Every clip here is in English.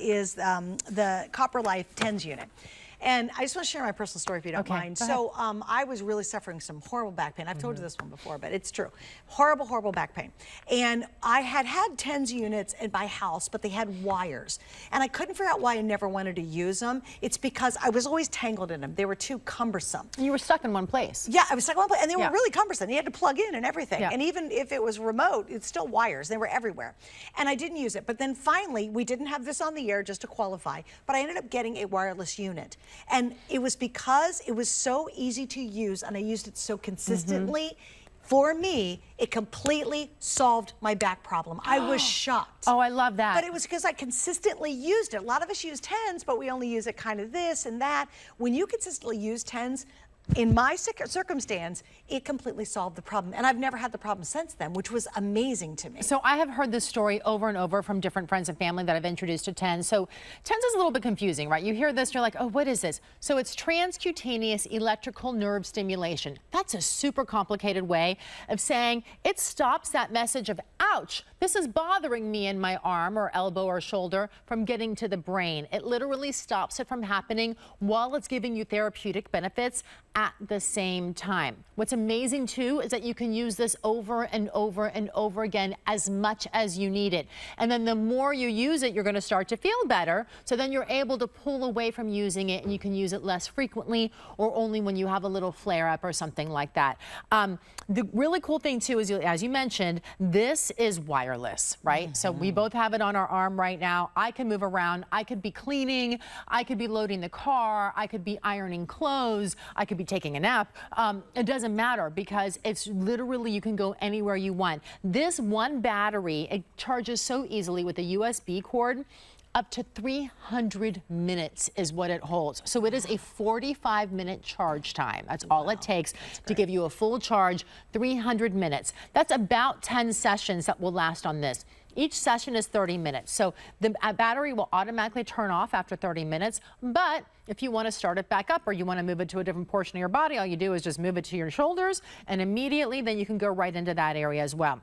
is the Copper Life TENS unit. And I just want to share my personal story if you don't mind. So I was really suffering some horrible back pain. I've told you this one before, but it's true. Horrible, horrible back pain. And I had TENS units in my house, but they had wires. And I couldn't figure out why I never wanted to use them. It's because I was always tangled in them. They were too cumbersome. You were stuck in one place. Yeah, I was stuck in one place. And they were really cumbersome. You had to plug in and everything. Yeah. And even if it was remote, it's still wires. They were everywhere. And I didn't use it. But then finally, we didn't have this on the air just to qualify, but I ended up getting a wireless unit. And it was because it was so easy to use and I used it so consistently. For me, it completely solved my back problem. I was shocked. Oh, I love that. But it was because I consistently used it. A lot of us use TENS, but we only use it kind of this and that. When you consistently use TENS, in my circumstance, it completely solved the problem. And I've never had the problem since then, which was amazing to me. So I have heard this story over and over from different friends and family that I've introduced to TENS. So TENS is a little bit confusing, right? You hear this, you're like, oh, what is this? So it's transcutaneous electrical nerve stimulation. That's a super complicated way of saying it stops that message of, ouch, this is bothering me in my arm or elbow or shoulder from getting to the brain. It literally stops it from happening while it's giving you therapeutic benefits at the same time. What's amazing too is that you can use this over and over and over again as much as you need it. And then the more you use it, you're going to start to feel better. So then you're able to pull away from using it and you can use it less frequently or only when you have a little flare up or something like that. The really cool thing too is, as you mentioned, this is wireless, right? So we both have it on our arm right now. I can move around. I could be cleaning. I could be loading the car. I could be ironing clothes. I could be taking a nap. It doesn't matter because it's literally, you can go anywhere you want. This one battery, it charges so easily with a USB cord. Up to 300 minutes is what it holds. So it is a 45-minute charge time. That's all it takes to give you a full charge, 300 minutes. That's about 10 sessions that will last on this. Each session is 30 minutes. So the battery will automatically turn off after 30 minutes. But if you want to start it back up or you want to move it to a different portion of your body, all you do is just move it to your shoulders and immediately then you can go right into that area as well.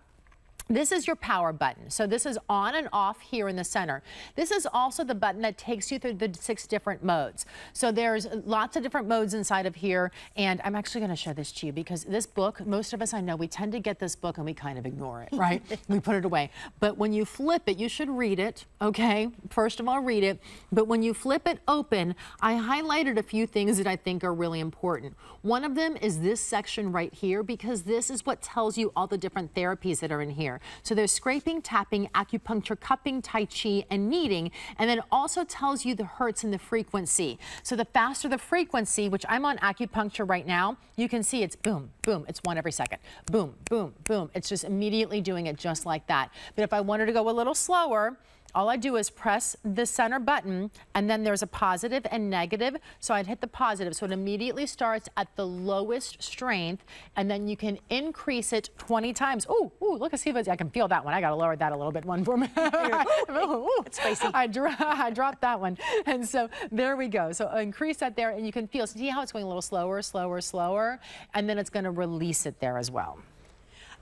This is your power button. So this is on and off here in the center. This is also the button that takes you through the 6 different modes. So there's lots of different modes inside of here. And I'm actually going to show this to you because this book, most of us I know, we tend to get this book and we kind of ignore it, right? We put it away. But when you flip it, you should read it, okay? First of all, read it. But when you flip it open, I highlighted a few things that I think are really important. One of them is this section right here because this is what tells you all the different therapies that are in here. So there's scraping, tapping, acupuncture, cupping, tai chi, and kneading, and then it also tells you the hertz and the frequency. So the faster the frequency, which I'm on acupuncture right now, you can see it's boom, boom, it's 1 every second. Boom, boom, boom. It's just immediately doing it just like that. But if I wanted to go a little slower, all I do is press the center button and then there's a positive and negative. So I'd hit the positive. So it immediately starts at the lowest strength and then you can increase it 20 times. Ooh, look, I see if I can feel that one. I got to lower that a little bit one for me. It's spicy. I dropped that one. And so there we go. So increase that there and you can feel, see how it's going a little slower, slower, slower, and then it's going to release it there as well.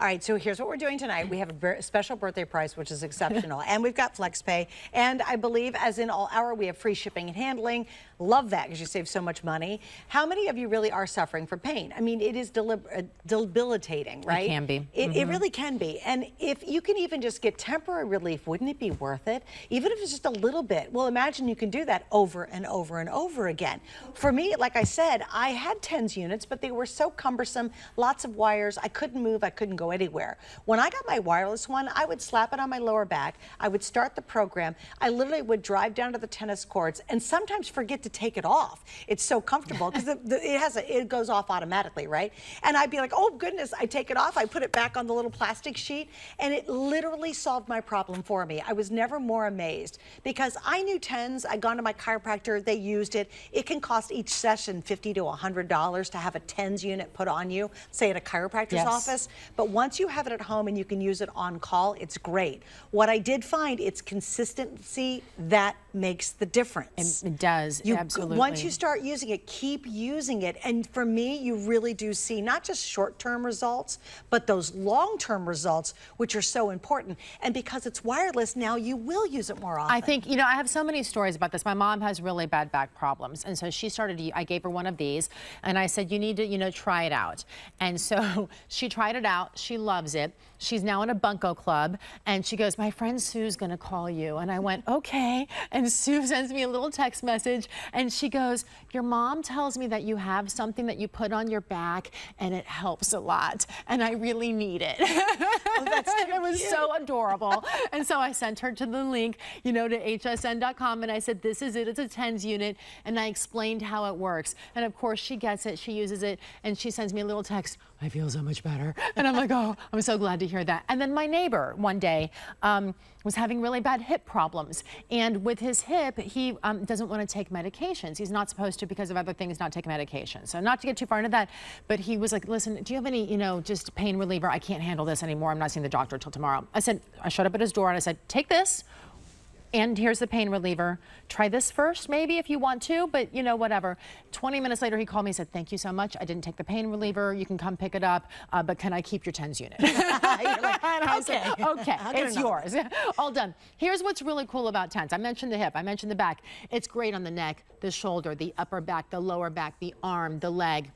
All right, so here's what we're doing tonight. We have a very special birthday price, which is exceptional. And we've got FlexPay. And I believe, as in all hour, we have free shipping and handling. Love that because you save so much money. How many of you really are suffering from pain? I mean, it is debilitating, right? It can be. It really can be. And if you can even just get temporary relief, wouldn't it be worth it? Even if it's just a little bit. Well, imagine you can do that over and over and over again. For me, like I said, I had TENS units, but they were so cumbersome, lots of wires. I couldn't move. I couldn't go anywhere. When I got my wireless one, I would slap it on my lower back. I would start the program. I literally would drive down to the tennis courts and sometimes forget to take it off. It's so comfortable because it goes off automatically, right? And I'd be like, oh goodness, I take it off. I put it back on the little plastic sheet and it literally solved my problem for me. I was never more amazed because I knew TENS. I'd gone to my chiropractor. They used it. It can cost each session $50 to $100 to have a TENS unit put on you, say at a chiropractor's office. But once you have it at home and you can use it on call, it's great. What I did find, it's consistency that makes the difference. It does, absolutely. Once you start using it, keep using it. And for me, you really do see not just short-term results, but those long-term results, which are so important. And because it's wireless, now you will use it more often. I think, you know, I have so many stories about this. My mom has really bad back problems. And so she started, I gave her one of these and I said, you need to, you know, try it out. And so she tried it out. She loves it. She's now in a bunco club and she goes, my friend Sue's gonna call you. And I went, okay. And Sue sends me a little text message and she goes, your mom tells me that you have something that you put on your back and it helps a lot. And I really need it. Oh, that's it was so adorable. And so I sent her to the link, you know, to hsn.com and I said, this is it, it's a TENS unit. And I explained how it works. And of course she gets it, she uses it, and she sends me a little text, I feel so much better. And I'm like, oh, I'm so glad to hear that. And then my neighbor one day was having really bad hip problems. And with his hip, he doesn't want to take medications. He's not supposed to because of other things, not take medications. So not to get too far into that, but he was like, listen, do you have any, you know, just pain reliever? I can't handle this anymore. I'm not seeing the doctor until tomorrow. I showed up at his door and I said, take this. And here's the pain reliever. Try this first, maybe, if you want to, but, you know, whatever. 20 minutes later, he called me and said, thank you so much. I didn't take the pain reliever. You can come pick it up, but can I keep your TENS unit? You're like, and I okay. said, okay, it's yours. All done. Here's what's really cool about TENS. I mentioned the hip. I mentioned the back. It's great on the neck, the shoulder, the upper back, the lower back, the arm, the leg.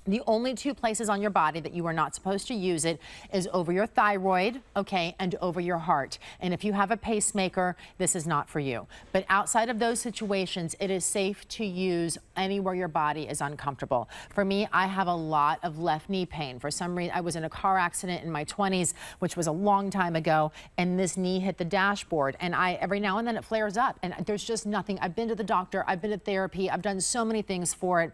The only two places on your body that you are not supposed to use it is over your thyroid, okay, and over your heart. And if you have a pacemaker, this is not for you. But outside of those situations, it is safe to use anywhere your body is uncomfortable. For me, I have a lot of left knee pain. For some reason, I was in a car accident in my 20s, which was a long time ago, and this knee hit the dashboard. And every now and then it flares up, and there's just nothing. I've been to the doctor, I've been to therapy, I've done so many things for it.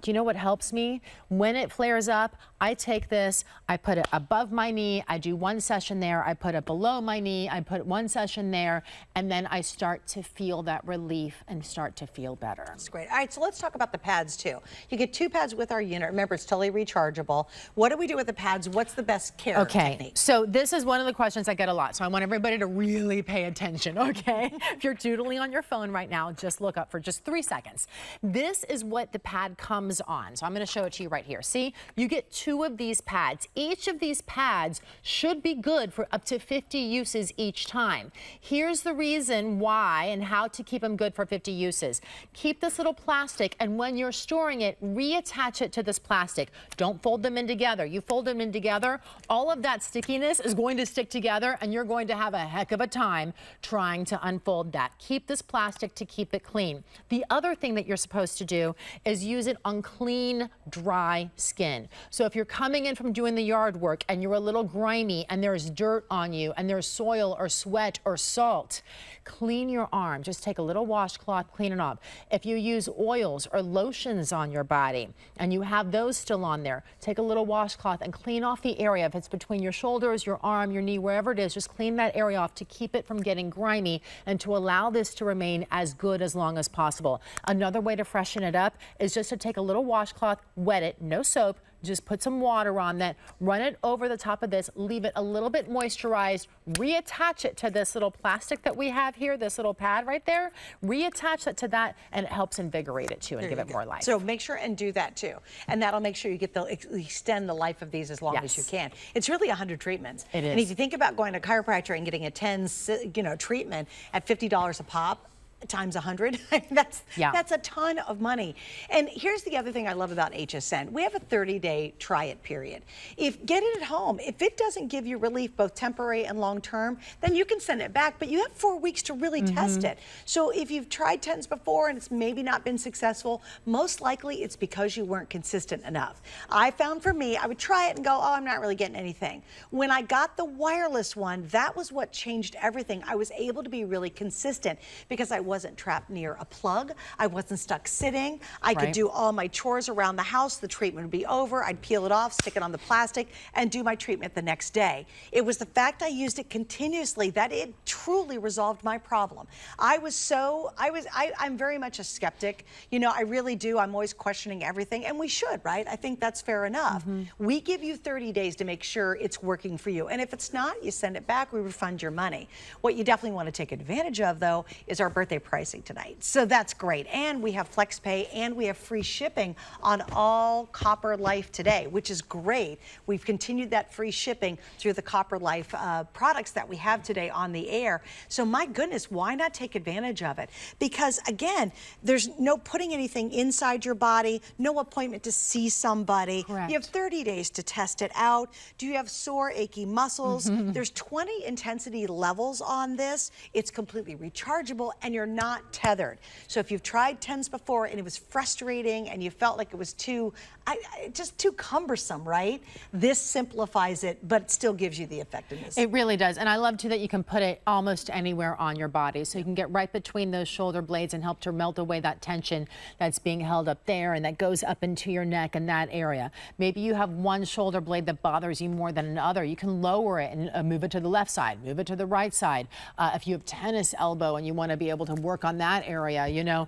Do you know what helps me? When it flares up, I take this, I put it above my knee, I do one session there, I put it below my knee, I put one session there, and then I start to feel that relief and start to feel better. That's great. All right, so let's talk about the pads too. You get 2 pads with our unit. Remember, it's totally rechargeable. What do we do with the pads? What's the best care technique? So this is one of the questions I get a lot, so I want everybody to really pay attention, okay? If you're doodling on your phone right now, just look up for just 3 seconds. This is what the pad comes on. So I'm going to show it to you right here. See, you get 2 of these pads. Each of these pads should be good for up to 50 uses each time. Here's the reason why and how to keep them good for 50 uses. Keep this little plastic, and when you're storing it, reattach it to this plastic. Don't fold them in together. You fold them in together, all of that stickiness is going to stick together, and you're going to have a heck of a time trying to unfold that. Keep this plastic to keep it clean. The other thing that you're supposed to do is use it on clean, dry skin. So if you're coming in from doing the yard work and you're a little grimy and there's dirt on you and there's soil or sweat or salt, clean your arm. Just take a little washcloth, clean it off. If you use oils or lotions on your body and you have those still on there, take a little washcloth and clean off the area. If it's between your shoulders, your arm, your knee, wherever it is, just clean that area off to keep it from getting grimy and to allow this to remain as good as long as possible. Another way to freshen it up is just to take a little washcloth, wet it, no soap, just put some water on that, run it over the top of this, leave it a little bit moisturized, reattach it to this little plastic that we have here, this little pad right there, reattach it to that, and it helps invigorate it too and give it more life. So make sure and do that too. And that'll make sure you get extend the life of these as long as you can. It's really 100 treatments. It is. And if you think about going to a chiropractor and getting a TENS, treatment at $50 a pop, times 100, that's a ton of money. And here's the other thing I love about HSN. We have a 30-day try it period. Get it at home. If it doesn't give you relief, both temporary and long term, then you can send it back, but you have 4 weeks to really test it. So if you've tried TENS before and it's maybe not been successful, most likely it's because you weren't consistent enough. I found for me, I would try it and go, oh, I'm not really getting anything. When I got the wireless one, that was what changed everything. I was able to be really consistent because I wasn't trapped near a plug. I wasn't stuck sitting. I could do all my chores around the house. The treatment would be over. I'd peel it off, stick it on the plastic, and do my treatment the next day. It was the fact I used it continuously that it truly resolved my problem. I'm very much a skeptic. You know, I really do. I'm always questioning everything, and we should, right? I think that's fair enough. We give you 30 days to make sure it's working for you. And if it's not, you send it back, we refund your money. What you definitely want to take advantage of, though, is our birthday pricing tonight. So that's great. And we have FlexPay and we have free shipping on all Copper Life today, which is great. We've continued that free shipping through the Copper Life products that we have today on the air. So my goodness, why not take advantage of it? Because again, there's no putting anything inside your body, no appointment to see somebody. Correct. You have 30 days to test it out. Do you have sore, achy muscles? There's 20 intensity levels on this. It's completely rechargeable and you're not tethered. So if you've tried TENS before and it was frustrating and you felt like it was just too cumbersome, right? This simplifies it, but it still gives you the effectiveness. It really does. And I love too that you can put it almost anywhere on your body. So you can get right between those shoulder blades and help to melt away that tension that's being held up there and that goes up into your neck and that area. Maybe you have one shoulder blade that bothers you more than another. You can lower it and move it to the left side, move it to the right side. If you have tennis elbow and you want to be able to work on that area, you know,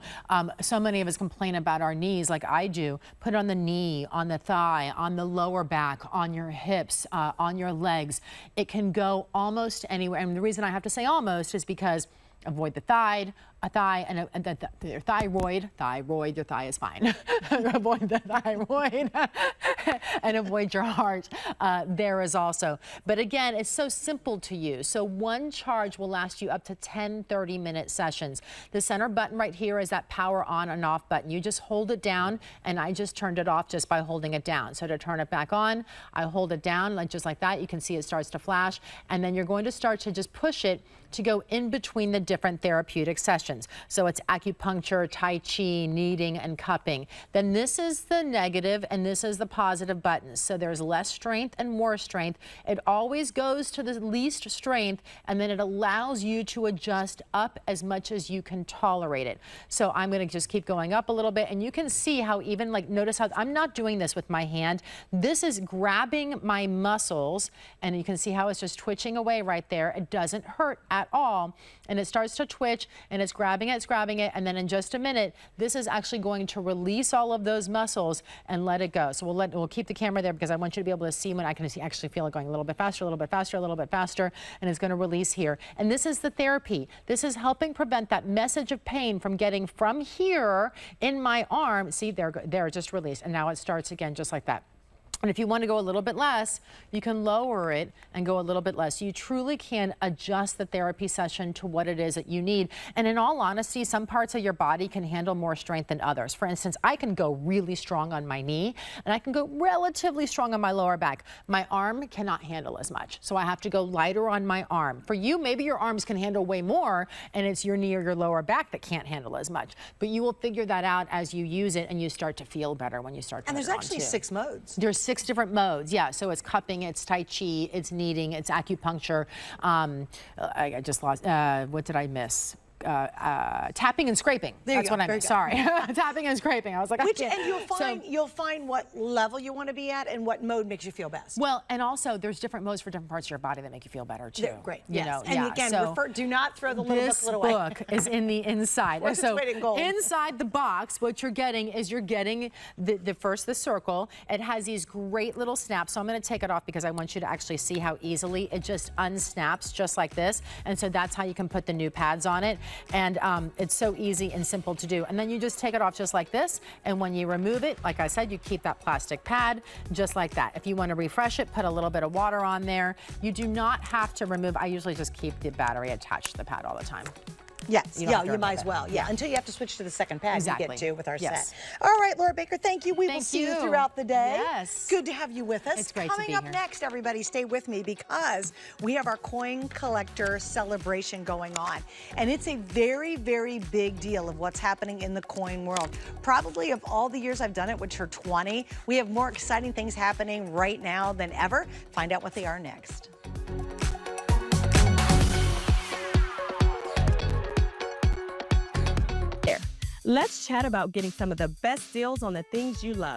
so many of us complain about our knees like I do. Put it on the knee, on the thigh, on the lower back, on your hips, on your legs. It can go almost anywhere. And the reason I have to say almost is because avoid the thigh, your thyroid, your thigh is fine. Avoid the thyroid and avoid your heart there is also. But again, it's so simple to use. So one charge will last you up to 10 30-minute sessions. The center button right here is that power on and off button. You just hold it down, and I just turned it off just by holding it down. So to turn it back on, I hold it down just like that. You can see it starts to flash, and then you're going to start to just push it to go in between the different therapeutic sessions. So it's acupuncture, Tai Chi, kneading, and cupping. Then this is the negative and this is the positive buttons. So there's less strength and more strength. It always goes to the least strength, and then it allows you to adjust up as much as you can tolerate it. So I'm gonna just keep going up a little bit, and you can see how even, like, notice how I'm not doing this with my hand. This is grabbing my muscles, and you can see how it's just twitching away right there. It doesn't hurt at all, and it starts to twitch, and it's grabbing it, and then in just a minute, this is actually going to release all of those muscles and let it go. So we'll keep the camera there because I want you to be able to see when I can actually feel it going a little bit faster, a little bit faster, a little bit faster, and it's going to release here. And this is the therapy. This is helping prevent that message of pain from getting from here in my arm. See, there, just released, and now it starts again just like that. And if you want to go a little bit less, you can lower it and go a little bit less. You truly can adjust the therapy session to what it is that you need. And in all honesty, some parts of your body can handle more strength than others. For instance, I can go really strong on my knee, and I can go relatively strong on my lower back. My arm cannot handle as much, so I have to go lighter on my arm. For you, maybe your arms can handle way more, and it's your knee or your lower back that can't handle as much. But you will figure that out as you use it, and you start to feel better when you start to And there's actually 6 modes. There's 6 different modes, yeah. So it's cupping, it's Tai Chi, it's kneading, it's acupuncture. I just lost, what did I miss? Tapping and scraping. That's what I meant. Sorry. Tapping and scraping. I was like, and you'll find what level you want to be at and what mode makes you feel best. Well, and also there's different modes for different parts of your body that make you feel better too. Great. You know, and again, do not throw the little booklet away. This book is in the inside. So inside the box, what you're getting is the circle. It has these great little snaps. So I'm going to take it off because I want you to actually see how easily it just unsnaps just like this. And so that's how you can put the new pads on it. And it's so easy and simple to do. And then you just take it off just like this. And when you remove it, like I said, you keep that plastic pad just like that. If you want to refresh it, put a little bit of water on there. You do not have to remove. I usually just keep the battery attached to the pad all the time. Yes, you might as well. Yeah, until you have to switch to the second pad you get to with our set. All right, Laura Baker, thank you. We will see you throughout the day. Yes. Good to have you with us. It's great to be here. Coming up next, everybody, stay with me because we have our coin collector celebration going on. And it's a very, very big deal of what's happening in the coin world. Probably of all the years I've done it, which are 20, we have more exciting things happening right now than ever. Find out what they are next. Let's chat about getting some of the best deals on the things you love.